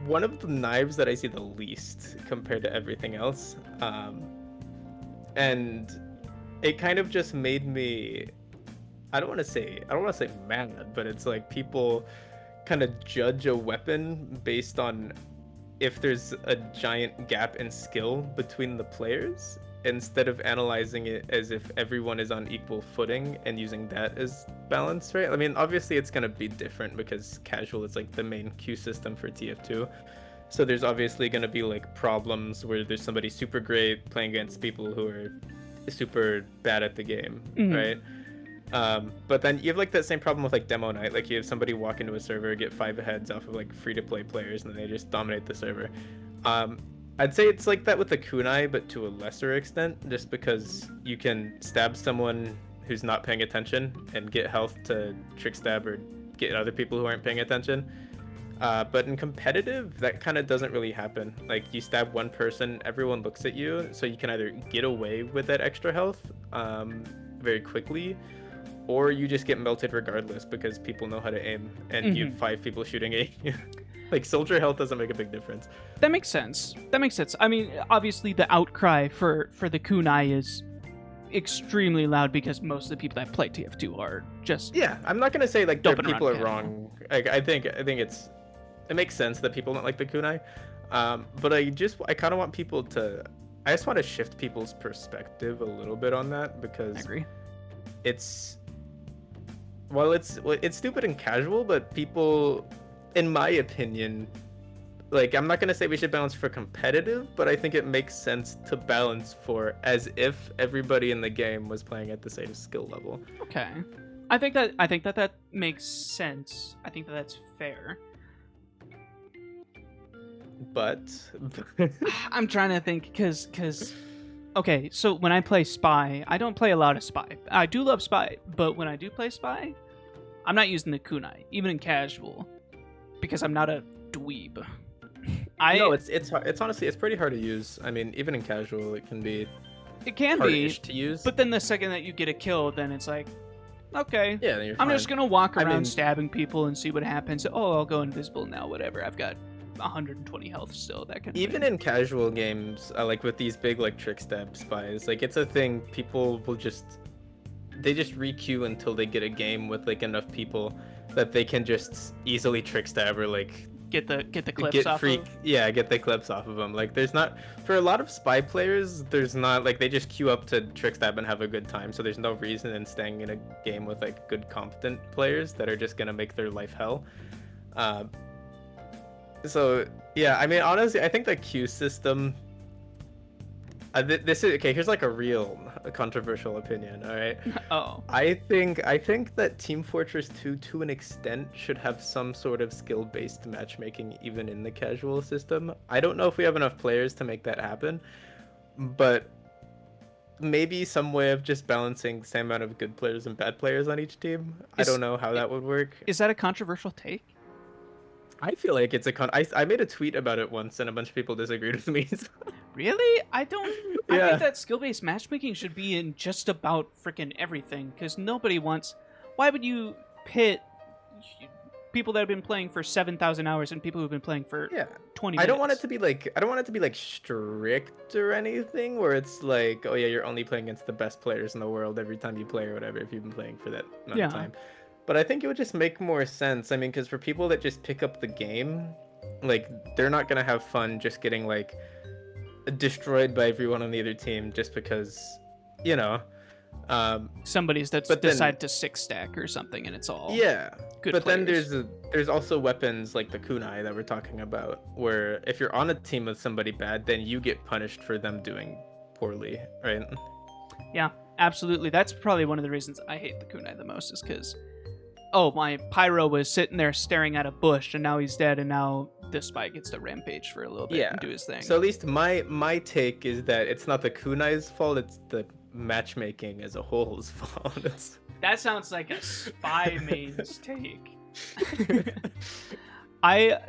one of the knives that I see the least compared to everything else. And it kind of just made me, I don't want to say mad, but it's like people kind of judge a weapon based on if there's a giant gap in skill between the players, instead of analyzing it as if everyone is on equal footing and using that as balance, right? I mean, obviously it's going to be different because casual is like the main queue system for TF2. So there's obviously going to be like problems where there's somebody super great playing against people who are super bad at the game, right? But then you have like that same problem with like demo night. Like you have somebody walk into a server, get 5 heads off of like free-to-play players, and then they just dominate the server. I'd say it's like that with the kunai, but to a lesser extent, just because you can stab someone who's not paying attention and get health to trick stab or get other people who aren't paying attention. But in competitive, that kind of doesn't really happen. Like you stab one person, everyone looks at you, so you can either get away with that extra health very quickly, or you just get melted regardless because people know how to aim, and you have 5 people shooting at you. Like soldier health doesn't make a big difference. That makes sense. I mean, obviously the outcry for the kunai is extremely loud because most of the people that play TF2 are just I'm not gonna say like that people are casual. wrong. I think it makes sense that people don't like the kunai, but I kind of want people to. I just want to shift people's perspective a little bit on that because I agree. It's stupid and casual, but people, in my opinion, like I'm not gonna say we should balance for competitive, but I think it makes sense to balance for as if everybody in the game was playing at the same skill level. Okay, I think that makes sense. I think that that's fair. but I'm trying to think because okay, so when I play Spy, I don't play a lot of Spy. I do love Spy, but when I do play Spy, I'm not using the kunai, even in casual, because I'm not a dweeb. no, it's honestly it's pretty hard to use. I mean, even in casual, it can be be to use. but then the second that you get a kill, then it's like, okay, yeah, then you're I'm fine. just gonna walk around I mean, stabbing people and see what happens. Oh, I'll go invisible now. Whatever. I've got 120 health still. That kind of even thing. in casual games, like with these big like trick stab spies, like it's a thing. People will just re-queue until they get a game with like enough people that they can just easily trick stab or like get the clips off of. Yeah, get the clips off of them. Like there's not, for a lot of spy players, there's not like, they just queue up to trick stab and have a good time, so there's no reason in staying in a game with like good competent players that are just gonna make their life hell. So yeah, I mean, honestly, I think the queue system, this is okay. Here's like a real controversial opinion. All right. Oh. I think that Team Fortress 2, to an extent, should have some sort of skill-based matchmaking even in the casual system. I don't know if we have enough players to make that happen, but maybe some way of just balancing the same amount of good players and bad players on each team. I don't know how that would work. Is that a controversial take? I feel like it's I made a tweet about it once and a bunch of people disagreed with me. So. Really? I don't. I Yeah. think that skill-based matchmaking should be in just about freaking everything, because nobody wants. Why would you pit people that have been playing for 7,000 hours and people who've been playing for 20 minutes? I don't want it to be like strict or anything where it's like, oh yeah, you're only playing against the best players in the world every time you play or whatever if you've been playing for that amount of time. But I think it would just make more sense. I mean, because for people that just pick up the game, like, they're not gonna have fun just getting like destroyed by everyone on the other team just because, you know, somebody's that's decided to 6-stack or something, and it's all good. But players. Then there's also weapons like the kunai that we're talking about, where if you're on a team with somebody bad, then you get punished for them doing poorly, right? Yeah, absolutely. That's probably one of the reasons I hate the kunai the most, is because, oh, my pyro was sitting there staring at a bush, and now he's dead, and now this spy gets to rampage for a little bit and do his thing. So at least my take is that it's not the kunai's fault, it's the matchmaking as a whole's fault. That sounds like a spy main's take.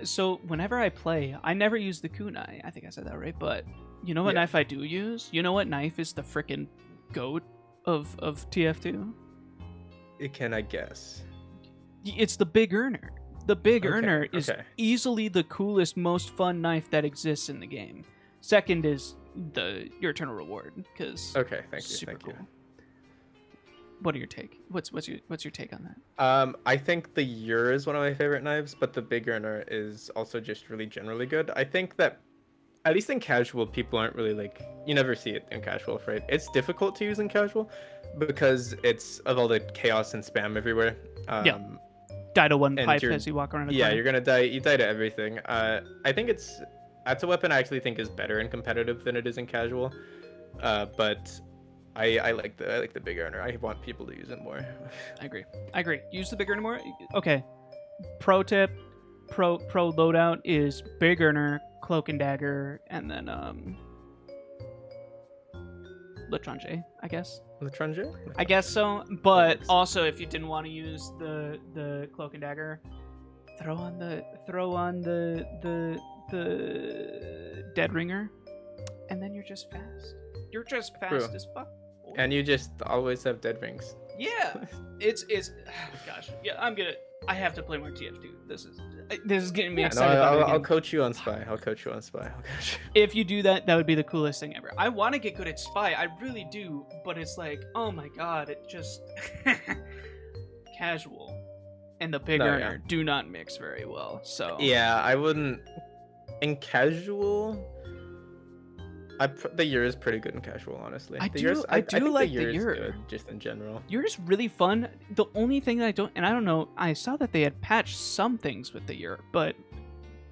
So whenever I play, I never use the kunai. I think I said that right, but you know what knife I do use? You know what knife is the frickin' goat of TF2? Can I guess? It's the Big Earner. The Big Earner is easily the coolest, most fun knife that exists in the game. Second is your Eternal Reward, because thank you. What are your take? What's your take on that? I think the Ur is one of my favorite knives, but the Big Earner is also just really generally good. I think that at least in casual, people aren't really like, you never see it in casual, right? It's difficult to use in casual because it's of all the chaos and spam everywhere. Die to one pipe as you walk around. You're gonna die. You die to everything. I think that's a weapon I actually think is better in competitive than it is in casual. But I like the Big Earner. I want people to use it more. I agree. Use the Big Earner more. Okay. Pro tip. Pro loadout is Big Earner, Cloak and Dagger, and then L'Étranger, I guess. L'Étranger? I guess so. But also, if you didn't want to use the Cloak and Dagger, throw on the Dead Ringer, and then you're just fast. You're just fast as fuck. And you just always have dead rings. Yeah, it's gosh. Yeah, I have to play more TF2. This is getting me excited. I'll coach you on Spy. If you do that, that would be the coolest thing ever. I want to get good at Spy. I really do, but it's like, oh my god, it just casual and the Big Earner do not mix very well. So yeah, I wouldn't in casual. The Ur is pretty good in casual, honestly. I do like the Ur. Just in general. Ur is really fun. The only thing that I don't know, I saw that they had patched some things with the Ur, but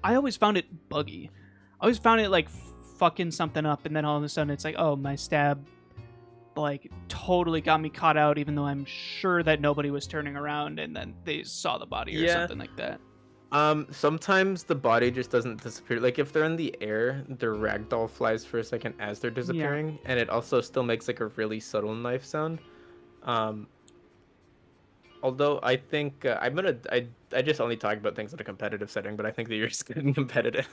I always found it buggy. I always found it like fucking something up, and then all of a sudden it's like, oh, my stab like totally got me caught out, even though I'm sure that nobody was turning around, and then they saw the body or something like that. Sometimes the body just doesn't disappear. Like if they're in the air, their ragdoll flies for a second as they're disappearing, and it also still makes like a really subtle knife sound. Um, Although I think I just only talk about things in a competitive setting, but I think that you're good in competitive.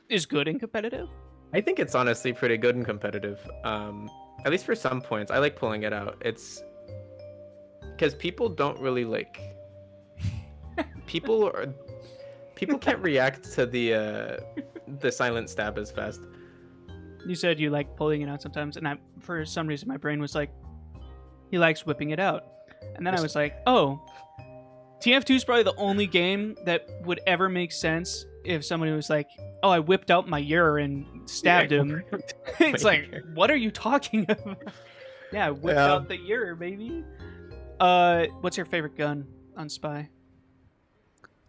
Is good in competitive? I think it's honestly pretty good in competitive. At least for some points, I like pulling it out. It's because people don't really like people are people can't react to the silent stab as fast. You said you like pulling it out sometimes, and for some reason my brain was like, he likes whipping it out. And then I was like, oh, TF2 is probably the only game that would ever make sense if somebody was like, oh, I whipped out my Ur and stabbed him. It's like, what are you talking about? Yeah, I whipped out the Ur, baby. What's your favorite gun on Spy?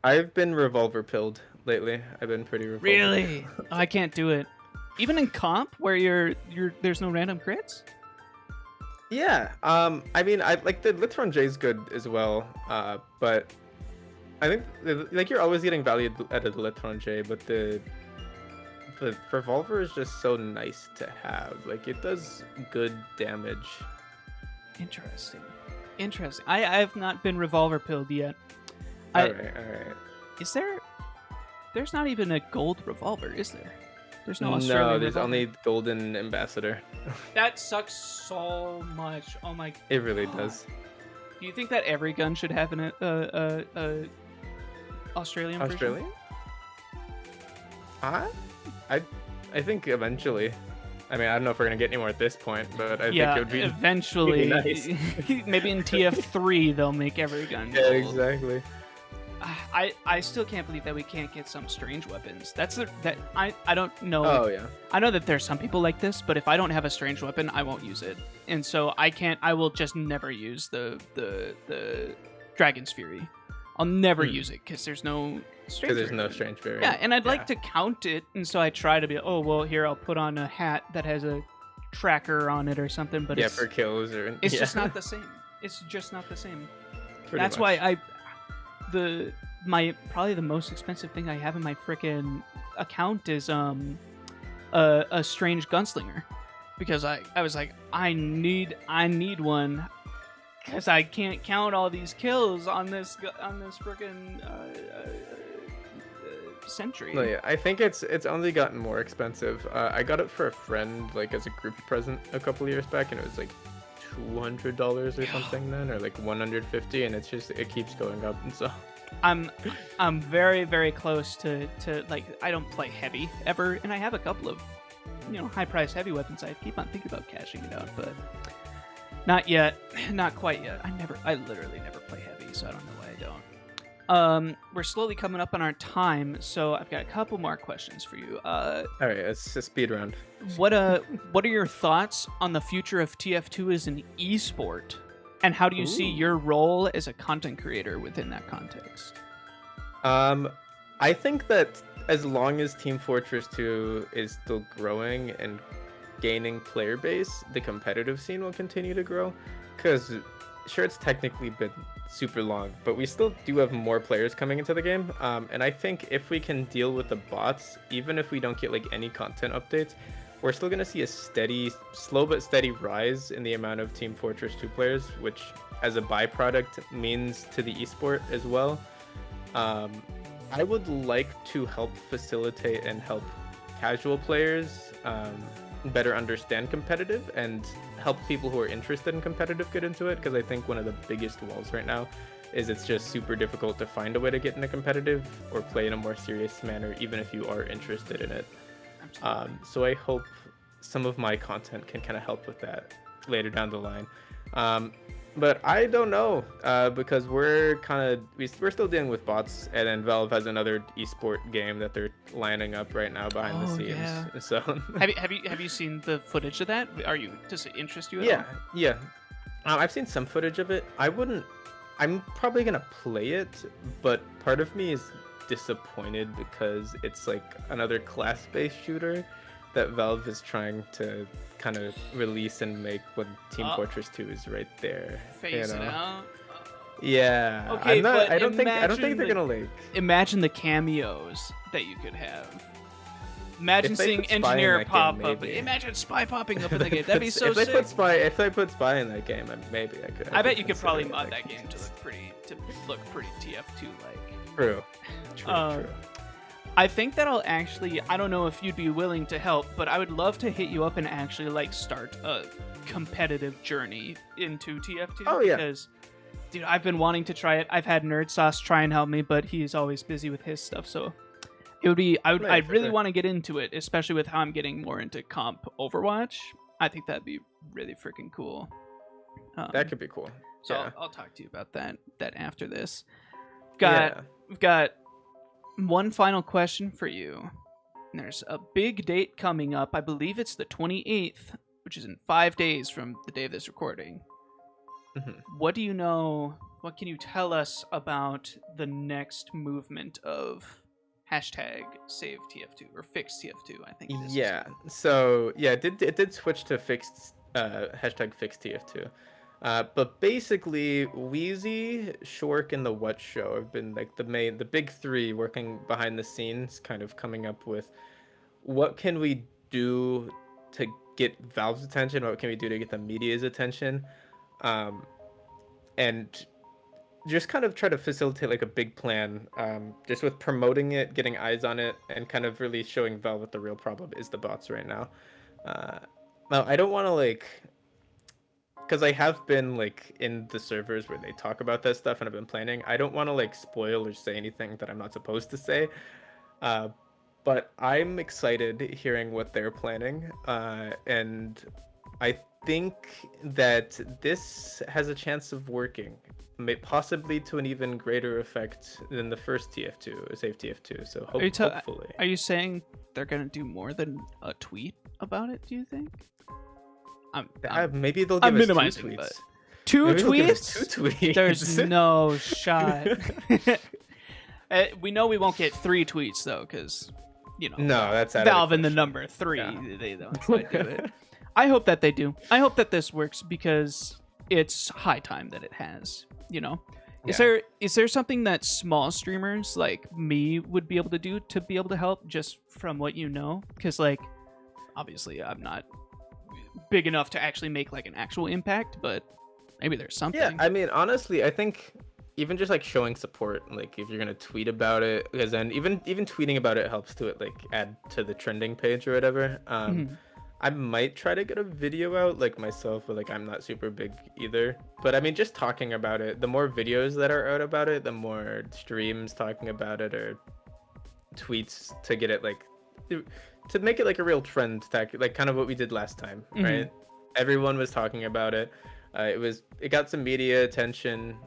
I've been revolver pilled lately. I've been pretty revolver. Really? Oh, I can't do it. Even in comp where there's no random crits? Yeah. I mean, I like the Litron J is good as well. But I think like you're always getting value out of the Litron J, but the revolver is just so nice to have. Like it does good damage. Interesting. I have not been revolver pilled yet. All right. Is there? There's not even a gold revolver, is there? There's no Australian No, there's revolver. only Golden Ambassador. That sucks so much. Oh my. It really God. does. Do you think that every gun should have an Australian version? Australian? I think eventually. I mean, I don't know if we're gonna get anymore at this point, but I think it would be eventually. nice. Maybe in TF3 they'll make every gun Yeah, gold. exactly. I still can't believe that we can't get some strange weapons. I don't know. Oh yeah. I know that there's some people like this, but if I don't have a strange weapon, I won't use it. And so I will just never use the Dragon's Fury. I'll never use it because there's no strange. Because there's no strange variant. Yeah, and I'd like to count it, and so I try to be, oh well, here I'll put on a hat that has a tracker on it or something. But it's, for kills or. it's just not the same. It's just not the same. Pretty That's much. why probably the most expensive thing I have in my frickin' account is a strange gunslinger, because I was like, I need one, because I can't count all these kills on this frickin' Sentry. No, yeah, I think it's only gotten more expensive. I got it for a friend, like as a group present a couple years back, and it was like $200 or something then, or like $150, and it keeps going up, and so I'm very, very close to like, I don't play heavy ever, and I have a couple of high priced heavy weapons. I keep on thinking about cashing it out, but not yet, not quite yet. I literally never play heavy, so I don't know why I don't. We're slowly coming up on our time, so I've got a couple more questions for you. all right, it's a speed round. What are your thoughts on the future of TF2 as an esport, and how do you see your role as a content creator within that context? I think that as long as Team Fortress 2 is still growing and gaining player base, the competitive scene will continue to grow. Because sure, it's technically been super long, but we still do have more players coming into the game. And I think if we can deal with the bots, even if we don't get like any content updates, we're still going to see a slow but steady rise in the amount of Team Fortress 2 players, which as a byproduct means to the esport as well. I would like to help facilitate and help casual players better understand competitive, and help people who are interested in competitive get into it, because I think one of the biggest walls right now is it's just super difficult to find a way to get into competitive or play in a more serious manner, even if you are interested in it. So I hope some of my content can kind of help with that later down the line. But I don't know, because we're still dealing with bots, and then Valve has another esport game that they're lining up right now behind the scenes. Yeah. So have you seen the footage of that? Does it interest you at all? Yeah. I've seen some footage of it. I'm probably gonna play it, but part of me is disappointed because it's like another class-based shooter that Valve is trying to kind of release and make when Team Fortress 2 is right there. Phase it out. Yeah. Okay, but I don't think they're imagine gonna like. Imagine the cameos that you could have. Imagine If they seeing put Spy in Engineer that game, pop up. maybe. Imagine Spy popping up in the If game. That'd be so if they sick. if they put Spy in that game, maybe I could. I bet could you could consider probably it, mod like, that game to look pretty TF2 like. True. True. I think that I'll actually. I don't know if you'd be willing to help, but I would love to hit you up and actually like start a competitive journey into TF2. Oh, yeah. Because, dude, I've been wanting to try it. I've had Nerd Sauce try and help me, but he's always busy with his stuff. So it would be. I'd really want to get into it, especially with how I'm getting more into comp Overwatch. I think that'd be really freaking cool. That could be cool. So Yeah. I'll talk to you about that after this. Yeah. We've got one final question for you. There's a big date coming up. I believe it's the 28th, which is in 5 days from the day of this recording. Mm-hmm. What do you know? What can you tell us about the next movement of hashtag save TF2 or fix TF2? I think it is. Yeah. So yeah, it did switch to fixed hashtag fix TF2. But basically, Wheezy, Shork, and the What Show have been like the big three working behind the scenes, kind of coming up with what can we do to get Valve's attention, what can we do to get the media's attention, and just kind of try to facilitate like a big plan, just with promoting it, getting eyes on it, and kind of really showing Valve what the real problem is the bots right now. Now, I don't want to like. Because I have been like in the servers where they talk about that stuff and I've been planning. I don't want to like spoil or say anything that I'm not supposed to say. But I'm excited hearing what they're planning. And I think that this has a chance of working. Possibly to an even greater effect than the first TF2, Save TF2. So hopefully. Are you saying they're going to do more than a tweet about it, do you think? Maybe they'll give us minimizing, 2 tweets. Two Maybe they'll give us tweets? 2 tweets. There's no shot. We know we won't get 3 tweets though, because no, that's out Valve of and the question. number 3. Yeah. They don't quite do it. I hope that they do. I hope that this works because it's high time that it has. Yeah. Is there something that small streamers like me would be able to do to be able to help, just from what you know? Because like, obviously, I'm not big enough to actually make like an actual impact, but maybe there's something. Yeah, I mean, honestly, I think even just like showing support, like if you're gonna tweet about it, because then even tweeting about it helps to it like add to the trending page or whatever. I might try to get a video out like myself, but like I'm not super big either. But I mean, just talking about it, the more videos that are out about it, the more streams talking about it or tweets to get it like to make it like a real trend, like kind of what we did last time, right? Everyone was talking about it. It got some media attention.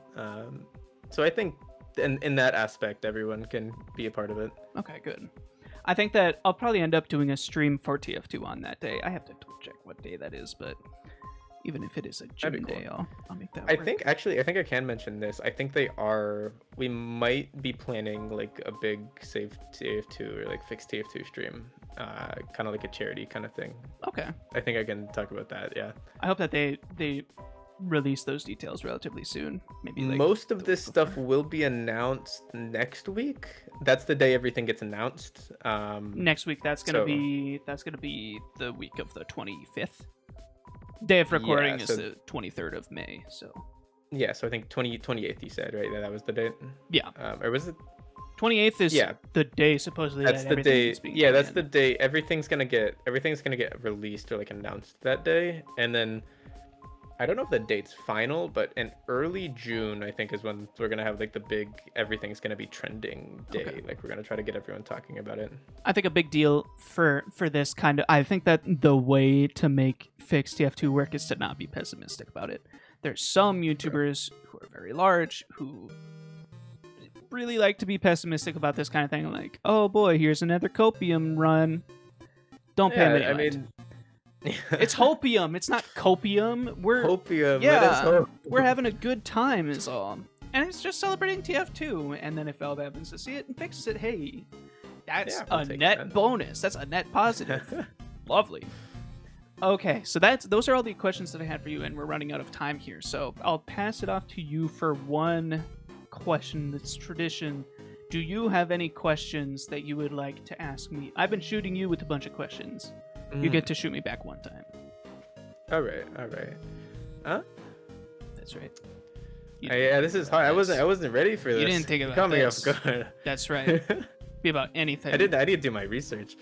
So I think in that aspect, everyone can be a part of it. Okay, good. I think that I'll probably end up doing a stream for TF2 on that day. I have to check what day that is, but even if it is a June day, I'll make that work. I think I can mention this. I think we might be planning like a big save TF2 or like fix TF2 stream, kind of like a charity kind of thing. Okay. I think I can talk about that. Yeah. I hope that they release those details relatively soon. Maybe like most of this stuff will be announced next week. That's the day everything gets announced. Next week. That's gonna be the week of the 25th. Day of recording is the 23rd of May. So yeah, so I think 28th you said, right? That was the date. Yeah. Or was it? 28th is the day supposedly. That's that the day. Yeah, that's planned. the day everything's gonna get released or like announced that day, and then I don't know if the date's final, but in early June I think is when we're gonna have like the big everything's gonna be trending day. Okay. Like we're gonna try to get everyone talking about it. I think a big deal for this kind of, I think that the way to make fix TF2 work is to not be pessimistic about it. There's some YouTubers who are very large who really like to be pessimistic about this kind of thing. Like, oh boy, here's another copium run. Don't pay me. I mean, it's hopium. It's not copium. We're hopium. Yeah, we're having a good time is all. And it's just celebrating TF2. And then if Valve happens to see it and fixes it, hey, that's a net bonus. That's a net positive. Lovely. Okay, so those are all the questions that I had for you, and we're running out of time here. So I'll pass it off to you for one question that's tradition. Do you have any questions that you would like to ask me? I've been shooting you with a bunch of questions. You get to shoot me back one time. All right. Huh? That's right. Yeah, this is hard. I wasn't ready for this. You didn't think about Caught me this. off guard. That's right. Be about anything. I did do my research.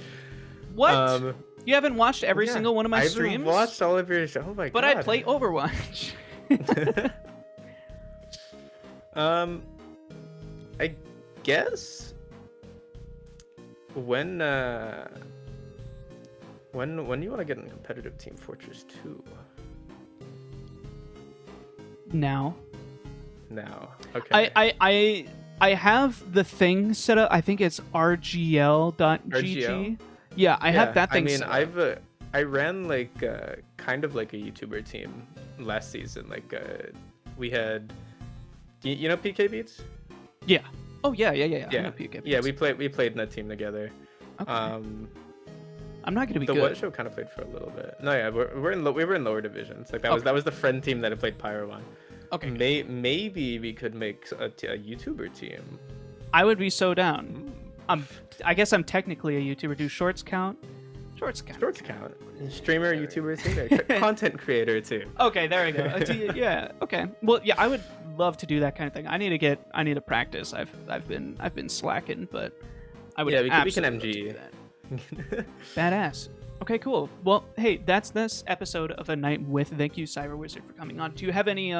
What? You haven't watched every single one of my streams? I've watched all of your show. Oh my god. But I play Overwatch. I guess when you want to get in competitive Team Fortress 2? Now. Okay. I have the thing set up. I think it's rgl.gg. RGL? Yeah, I have that thing. I mean, set up. I ran like kind of like a YouTuber team last season. Like we had, you know, PK Beats? Yeah. Oh yeah. I know PK Beats. Yeah, we played in a team together. Okay. I'm not gonna be the good. What show kind of played for a little bit. No, yeah, we were in lower divisions. Like that was the friend team that I played Pyro on. Okay. Maybe we could make a YouTuber team. I would be so down. I guess I'm technically a YouTuber. Do shorts count? Shorts count. Streamer, YouTuber too. Content creator too. Okay, there we go. Yeah. Okay. Well, yeah, I would love to do that kind of thing. I need to practice. I've been slacking, but I would. Yeah, we can absolutely MG. love to do that. Badass. Okay, cool. Well, hey, that's this episode of A Night With. Thank you, Cyberwizard, for coming on. Do you have any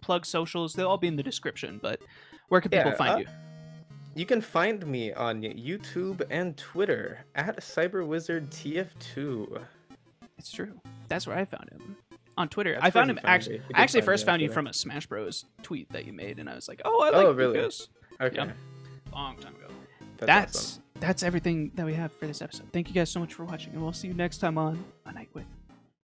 plug socials? They'll all be in the description, but where can people find you? You can find me on YouTube and Twitter at CyberWizardTF2. It's true. That's where I found him. On Twitter. That's I found where him you found actually. me. You I actually can find first me on found you Twitter. from a Smash Bros. Tweet that you made, and I was like, oh, I like really? this. Okay. Yep. Long time ago. That's awesome. That's everything that we have for this episode. Thank you guys so much for watching, and we'll see you next time on A Night With.